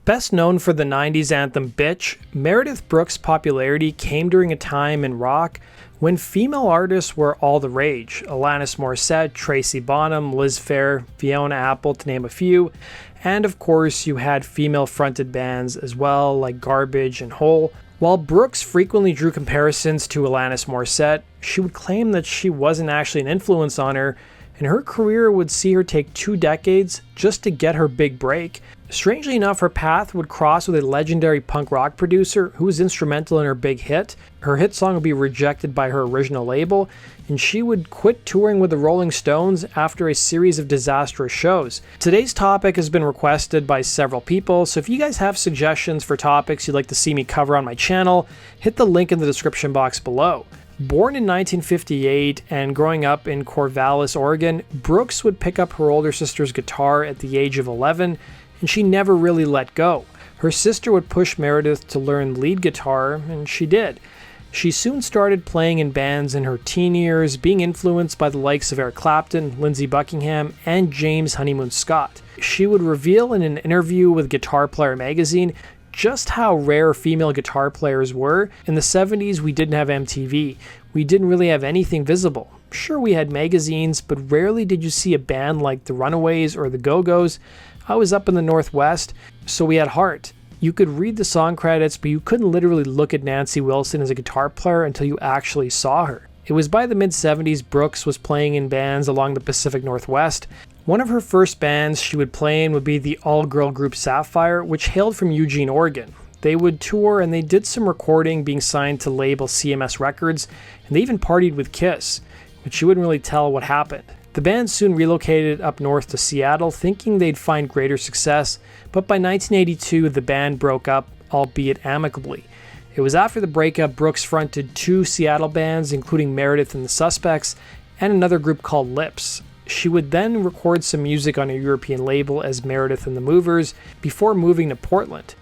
Best known for the 90s anthem Bitch, Meredith Brooks' popularity came during a time in rock when female artists were all the rage. Alanis Morisette, Tracy Bonham, Liz Phair, Fionna Apple, to name a few. And of course, you had female-fronted bands as well, like Garbage and Hole. While Brooks frequently drew comparisons to Alanis Morisette, she would claim that she wasn't actually an influence on her, and her career would see her take 2 decades just to get her big break. Strangely enough, her path would cross with a legendary punk rock producer who was instrumental in her big hit. Her hit song would be rejected by her original label, and she would quit touring with the Rolling Stones after a series of disastrous shows. Today's topic has been requested by several people, so if you guys have suggestions for topics you'd like to see me cover on my channel, hit the link in the description box below. Born in 1958 and growing up in Corvallis, Oregon, Brooks would pick up her older sister's guitar at the age of 11, and she never really let go. Her sister would push Meredith to learn lead guitar, and she did. She soon started playing in bands in her teen years, being influenced by the likes of Eric Clapton, Lindsey Buckingham, and James Honeymoon Scott. She would reveal in an interview with Guitar Player magazine just how rare female guitar players were. In the 70s, we didn't have MTV. We didn't really have anything visible. Sure, we had magazines, but rarely did you see a band like the Runaways or the Go-Go's. I was up in the Northwest, so we had Heart. You could read the song credits, but you couldn't literally look at Nancy Wilson as a guitar player until you actually saw her. It was by the mid-70s Brooks was playing in bands along the Pacific Northwest. One of her first bands she would play in would be the all-girl group Sapphire, which hailed from Eugene, Oregon. They would tour and they did some recording, being signed to label CMS Records, and they even partied with Kiss, but you wouldn't really tell what happened. The band soon relocated up north to Seattle, thinking they'd find greater success, but by 1982 the band broke up, albeit amicably. It was after the breakup Brooks fronted 2 Seattle bands, including Meredith and the Suspects, and another group called Lips. She would then record some music on a European label as Meredith and the Movers, before moving to Portland.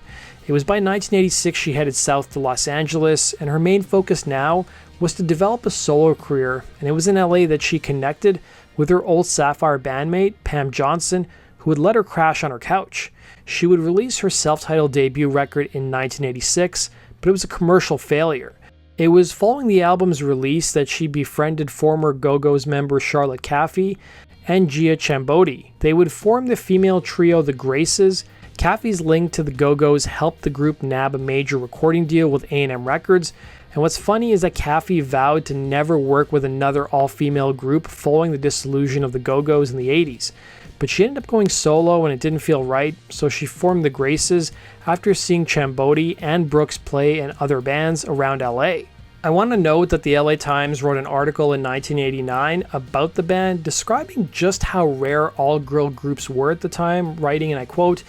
It was by 1986 she headed south to Los Angeles, and her main focus now was to develop a solo career, and it was in LA that she connected with her old Sapphire bandmate, Pam Johnson, who would let her crash on her couch. She would release her self-titled debut record in 1986, but it was a commercial failure. It was following the album's release that she befriended former Go-Go's member Charlotte Caffey and Gia Chambodi. They would form the female trio The Graces. Caffey's link to the Go-Go's helped the group nab a major recording deal with A&M Records, and what's funny is that Caffey vowed to never work with another all-female group following the dissolution of the Go-Go's in the 80s. But she ended up going solo and it didn't feel right, so she formed the Graces after seeing Chambodi and Brooks play in other bands around LA. I want to note that the LA Times wrote an article in 1989 about the band describing just how rare all-girl groups were at the time, writing, and I quote,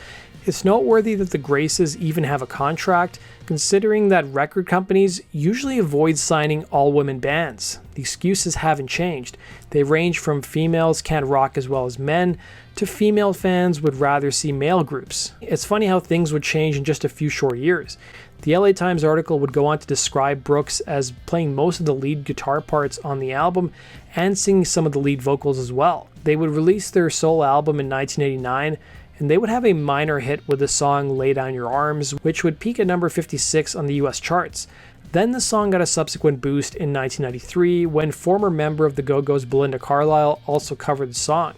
"It's noteworthy that the Graces even have a contract, considering that record companies usually avoid signing all-women bands. The excuses haven't changed. They range from females can't rock as well as men, to female fans would rather see male groups." It's funny how things would change in just a few short years. The LA Times article would go on to describe Brooks as playing most of the lead guitar parts on the album and singing some of the lead vocals as well. They would release their solo album in 1989, and they would have a minor hit with the song Lay Down Your Arms, which would peak at number 56 on the US charts. Then the song got a subsequent boost in 1993 when former member of the Go-Go's Belinda Carlisle also covered the song.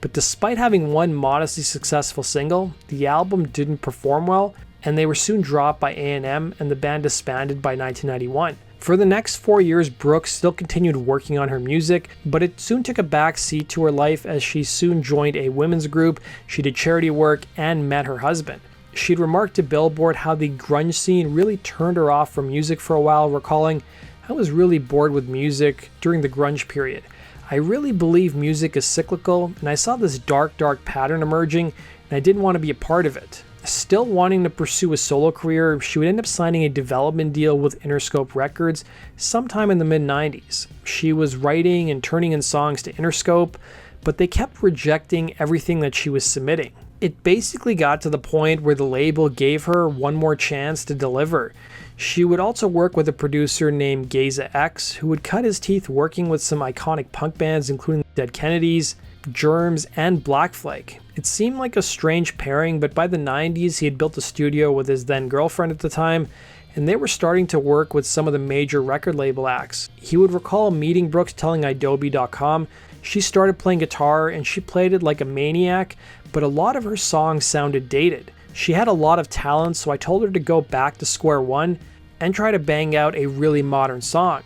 But despite having one modestly successful single, the album didn't perform well, and they were soon dropped by A&M and the band disbanded by 1991. For the next 4 years, Brooks still continued working on her music, but it soon took a back seat to her life as she soon joined a women's group, she did charity work, and met her husband. She'd remarked to Billboard how the grunge scene really turned her off from music for a while, recalling, "I was really bored with music during the grunge period. I really believe music is cyclical, and I saw this dark pattern emerging, and I didn't want to be a part of it." Still wanting to pursue a solo career, she would end up signing a development deal with Interscope Records sometime in the mid-90s. She was writing and turning in songs to Interscope, but they kept rejecting everything that she was submitting. It basically got to the point where the label gave her one more chance to deliver. She would also work with a producer named Geza X, who would cut his teeth working with some iconic punk bands including Dead Kennedys, Germs, and Black Flag. It seemed like a strange pairing, but by the 90s he had built a studio with his then girlfriend at the time, and they were starting to work with some of the major record label acts. He would recall meeting Brooks telling Adobe.com she started playing guitar and she played it like a maniac, but a lot of her songs sounded dated. She had a lot of talent, so I told her to go back to square one and try to bang out a really modern song.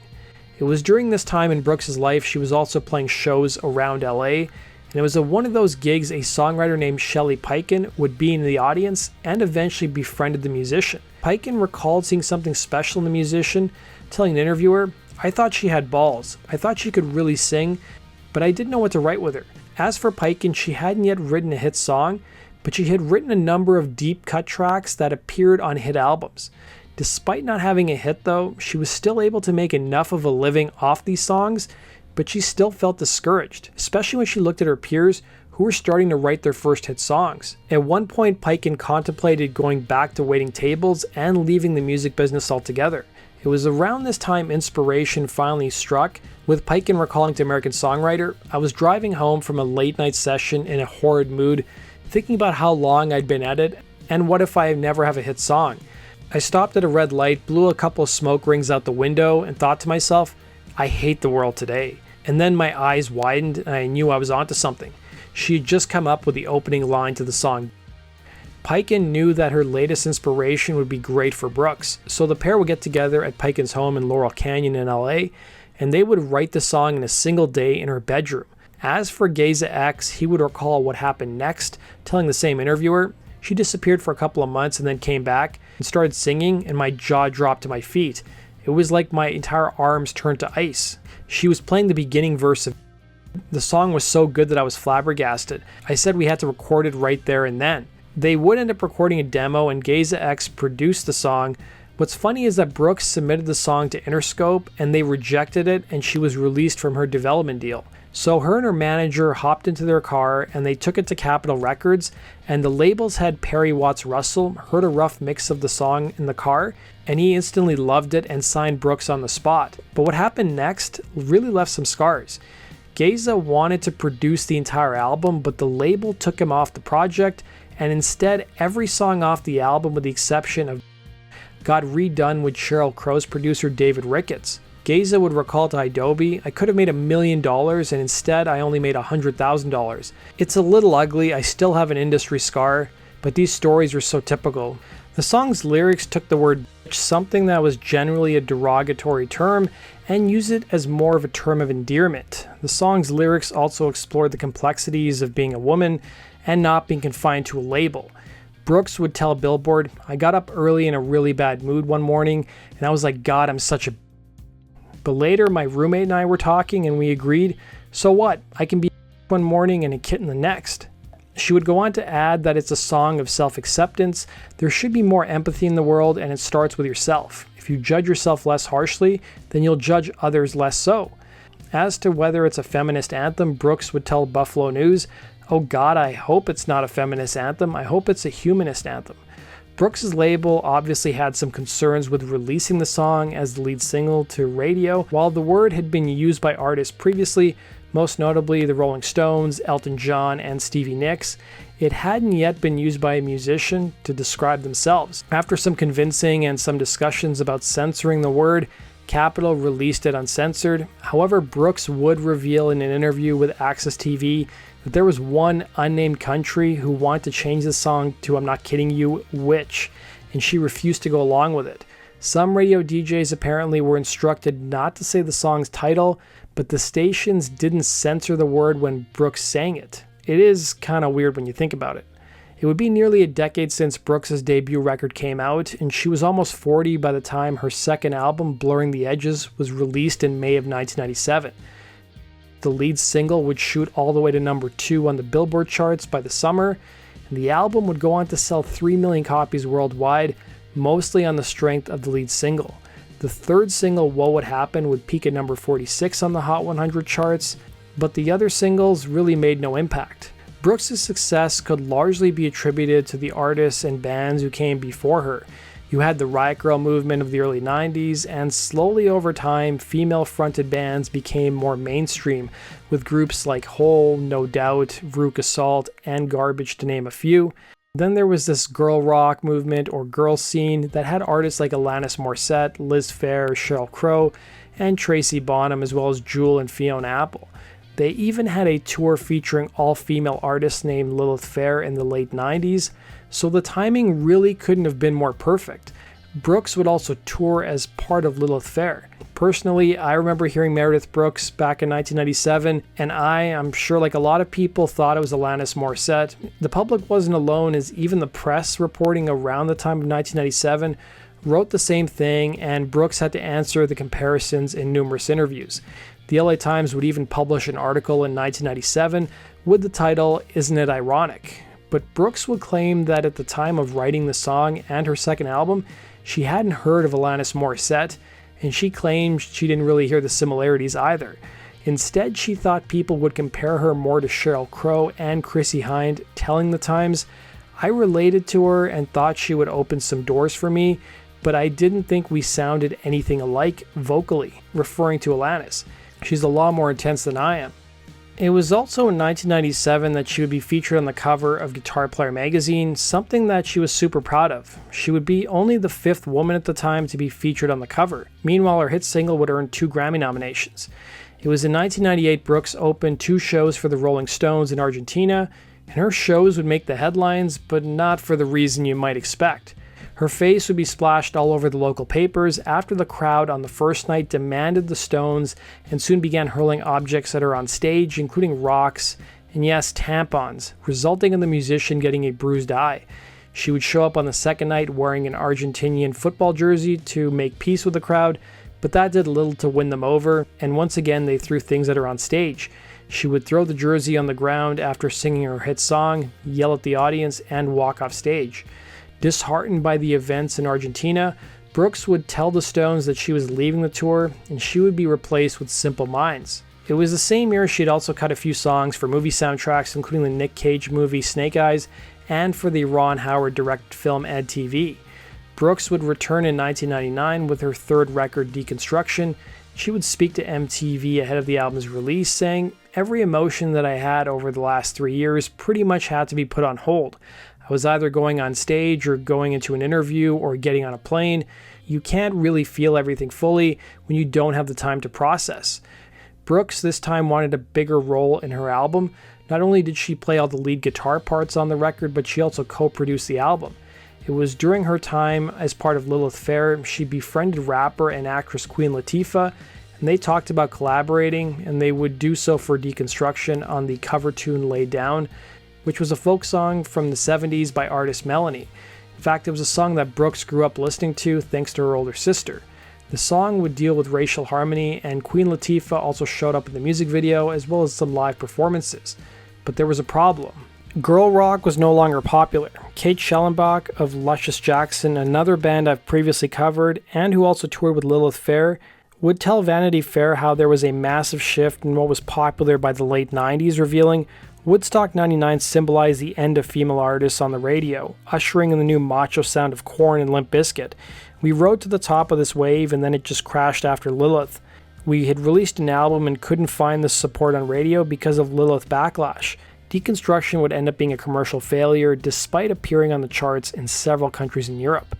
It was during this time in Brooks' life she was also playing shows around LA, and it was at one of those gigs a songwriter named Shelley Peiken would be in the audience and eventually befriended the musician. Peiken recalled seeing something special in the musician, telling an interviewer, "I thought she had balls. I thought she could really sing, but I didn't know what to write with her." As for Peiken, she hadn't yet written a hit song, but she had written a number of deep cut tracks that appeared on hit albums. Despite not having a hit though, she was still able to make enough of a living off these songs, but she still felt discouraged, especially when she looked at her peers who were starting to write their first hit songs. At one point, Peiken contemplated going back to waiting tables and leaving the music business altogether. It was around this time inspiration finally struck, with Peiken recalling to American Songwriter, "I was driving home from a late night session in a horrid mood, thinking about how long I'd been at it, and what if I never have a hit song. I stopped at a red light, blew a couple of smoke rings out the window, and thought to myself, I hate the world today. And then my eyes widened and I knew I was onto something. She had just come up with the opening line to the song." Peiken knew that her latest inspiration would be great for Brooks, so the pair would get together at Peiken's home in Laurel Canyon in LA, and they would write the song in a single day in her bedroom. As for Geza X, he would recall what happened next, telling the same interviewer, "She disappeared for a couple of months and then came back and started singing, and my jaw dropped to my feet. It was like my entire arms turned to ice. She was playing the beginning verse of the song was so good that I was flabbergasted. I said we had to record it right there and then." They would end up recording a demo and Geza X produced the song. What's funny is that Brooks submitted the song to Interscope and they rejected it, and she was released from her development deal. So her and her manager hopped into their car and they took it to Capitol Records, and the label's head Perry Watts Russell heard a rough mix of the song in the car and he instantly loved it and signed Brooks on the spot. But what happened next really left some scars. Geza wanted to produce the entire album, but the label took him off the project, and instead every song off the album with the exception of got redone with Sheryl Crow's producer David Ricketts. Geza would recall to Adobe, "I could have made $1 million and instead I only made $100,000. It's a little ugly, I still have an industry scar, but these stories are so typical." The song's lyrics took the word bitch, something that was generally a derogatory term, and used it as more of a term of endearment. The song's lyrics also explored the complexities of being a woman and not being confined to a label. Brooks would tell Billboard, "I got up early in a really bad mood one morning and I was like, God, I'm such a but later my roommate and I were talking and we agreed, so what, I can be one morning and a kitten the next." She would go on to add that it's a song of self-acceptance. There should be more empathy in the world, and it starts with yourself. If you judge yourself less harshly, then you'll judge others less so. As to whether it's a feminist anthem, Brooks would tell Buffalo News, "Oh God, I hope it's not a feminist anthem. I hope it's a humanist anthem." Brooks' label obviously had some concerns with releasing the song as the lead single to radio. While the word had been used by artists previously, most notably the Rolling Stones, Elton John, and Stevie Nicks, it hadn't yet been used by a musician to describe themselves. After some convincing and some discussions about censoring the word, Capitol released it uncensored. However, Brooks would reveal in an interview with Access TV that there was one unnamed country who wanted to change the song to, I'm not kidding you, witch, and she refused to go along with it. Some radio DJs apparently were instructed not to say the song's title, but the stations didn't censor the word when Brooks sang it. It is kind of weird when you think about it. It would be nearly a decade since Brooks' debut record came out, and she was almost 40 by the time her second album, Blurring the Edges, was released in May of 1997. The lead single would shoot all the way to number 2 on the Billboard charts by the summer, and the album would go on to sell 3 million copies worldwide, mostly on the strength of the lead single. The third single, What Would Happen, would peak at number 46 on the Hot 100 charts, but the other singles really made no impact. Brooks' success could largely be attributed to the artists and bands who came before her. You had the Riot Grrrl movement of the early 90s, and slowly over time, female-fronted bands became more mainstream, with groups like Hole, No Doubt, Vrook Assault, and Garbage to name a few. Then there was this girl rock movement or girl scene that had artists like Alanis Morisette, Liz Phair, Sheryl Crow, and Tracy Bonham, as well as Jewel and Fionna Apple. They even had a tour featuring all-female artists named Lilith Fair in the late 90s, so the timing really couldn't have been more perfect. Brooks would also tour as part of Lilith Fair. Personally, I remember hearing Meredith Brooks back in 1997, and I'm sure like a lot of people, thought it was Alanis Morisette. The public wasn't alone, as even the press reporting around the time of 1997 wrote the same thing, and Brooks had to answer the comparisons in numerous interviews. The LA Times would even publish an article in 1997 with the title, "Isn't It Ironic?" But Brooks would claim that at the time of writing the song and her second album, she hadn't heard of Alanis Morisette, and she claimed she didn't really hear the similarities either. Instead, she thought people would compare her more to Sheryl Crow and Chrissie Hynde, telling the Times, "I related to her and thought she would open some doors for me, but I didn't think we sounded anything alike vocally," referring to Alanis. "She's a lot more intense than I am." It was also in 1997 that she would be featured on the cover of Guitar Player magazine, something that she was super proud of. She would be only the 5th woman at the time to be featured on the cover. Meanwhile, her hit single would earn 2 Grammy nominations. It was in 1998 Brooks opened 2 shows for the Rolling Stones in Argentina, and her shows would make the headlines, but not for the reason you might expect. Her face would be splashed all over the local papers after the crowd on the first night demanded the Stones and soon began hurling objects at her on stage, including rocks and yes, tampons, resulting in the musician getting a bruised eye. She would show up on the second night wearing an Argentinian football jersey to make peace with the crowd, but that did little to win them over, and once again they threw things at her on stage. She would throw the jersey on the ground after singing her hit song, yell at the audience, and walk off stage. Disheartened by the events in Argentina, Brooks would tell the Stones that she was leaving the tour and she would be replaced with Simple Minds. It was the same year she had also cut a few songs for movie soundtracks, including the Nick Cage movie Snake Eyes and for the Ron Howard directed film Ed TV. Brooks would return in 1999 with her third record, Deconstruction. She would speak to MTV ahead of the album's release, saying, "Every emotion that I had over the last 3 years pretty much had to be put on hold. I was either going on stage or going into an interview or getting on a plane. You can't really feel everything fully when you don't have the time to process." Brooks this time wanted a bigger role in her album. Not only did she play all the lead guitar parts on the record, but she also co-produced the album. It was during her time as part of Lilith Fair she befriended rapper and actress Queen Latifah, and they talked about collaborating, and they would do so for Deconstruction on the cover tune Lay Down, which was a folk song from the 70s by artist Melanie. In fact, it was a song that Brooks grew up listening to thanks to her older sister. The song would deal with racial harmony, and Queen Latifah also showed up in the music video as well as some live performances. But there was a problem. Girl rock was no longer popular. Kate Schellenbach of Luscious Jackson, another band I've previously covered and who also toured with Lilith Fair, would tell Vanity Fair how there was a massive shift in what was popular by the late 90s, revealing, "Woodstock 99 symbolized the end of female artists on the radio, ushering in the new macho sound of Korn and Limp Bizkit. We rode to the top of this wave and then it just crashed after Lilith. We had released an album and couldn't find the support on radio because of Lilith backlash. Deconstruction would end up being a commercial failure despite appearing on the charts in several countries in Europe."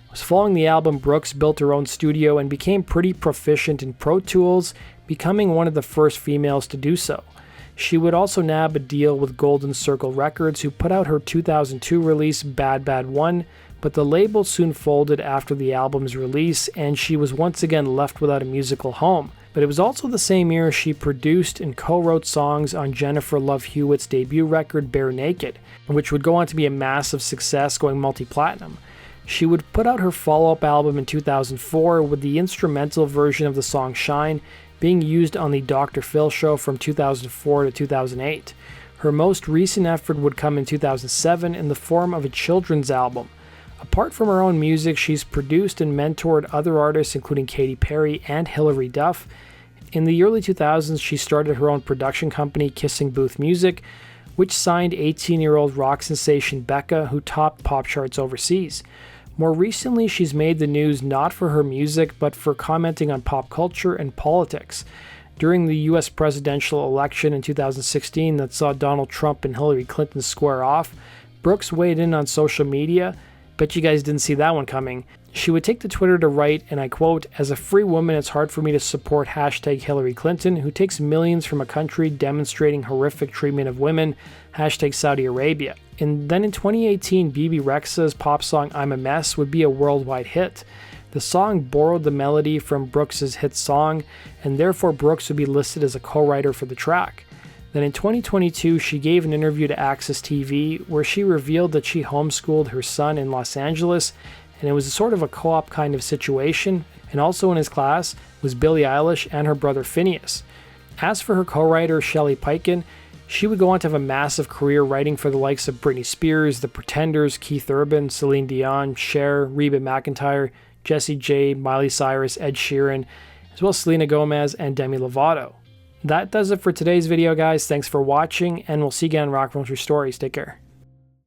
It was following the album Brooks built her own studio and became pretty proficient in Pro Tools, becoming one of the first females to do so. She would also nab a deal with Golden Circle Records, who put out her 2002 release Bad Bad One, but the label soon folded after the album's release and she was once again left without a musical home. But it was also the same year she produced and co-wrote songs on Jennifer Love Hewitt's debut record Bare Naked, which would go on to be a massive success, going multi-platinum. She would put out her follow-up album in 2004 with the instrumental version of the song Shine being used on the Dr. Phil show from 2004 to 2008. Her most recent effort would come in 2007 in the form of a children's album. Apart from her own music, she's produced and mentored other artists including Katy Perry and Hilary Duff. In the early 2000s, she started her own production company, Kissing Booth Music, which signed 18-year-old rock sensation Becca, who topped pop charts overseas. More recently, she's made the news not for her music, but for commenting on pop culture and politics. During the US presidential election in 2016 that saw Donald Trump and Hillary Clinton square off, Brooks weighed in on social media. Bet you guys didn't see that one coming. She would take to Twitter to write, and I quote, "As a free woman, it's hard for me to support hashtag Hillary Clinton, who takes millions from a country demonstrating horrific treatment of women, hashtag Saudi Arabia." And then in 2018, BB Rexha's pop song I'm a Mess would be a worldwide hit. The song borrowed the melody from Brooks' hit song, and therefore Brooks would be listed as a co-writer for the track. Then in 2022, she gave an interview to Access TV where she revealed that she homeschooled her son in Los Angeles, and it was sort of a co-op kind of situation, and also in his class was Billie Eilish and her brother Phineas. As for her co-writer Shelley Peiken, she would go on to have a massive career writing for the likes of Britney Spears, The Pretenders, Keith Urban, Celine Dion, Cher, Reba McEntire, Jessie J, Miley Cyrus, Ed Sheeran, as well as Selena Gomez and Demi Lovato. That does it for today's video, guys. Thanks for watching, and we'll see you again on Rock Film True Stories. Take care.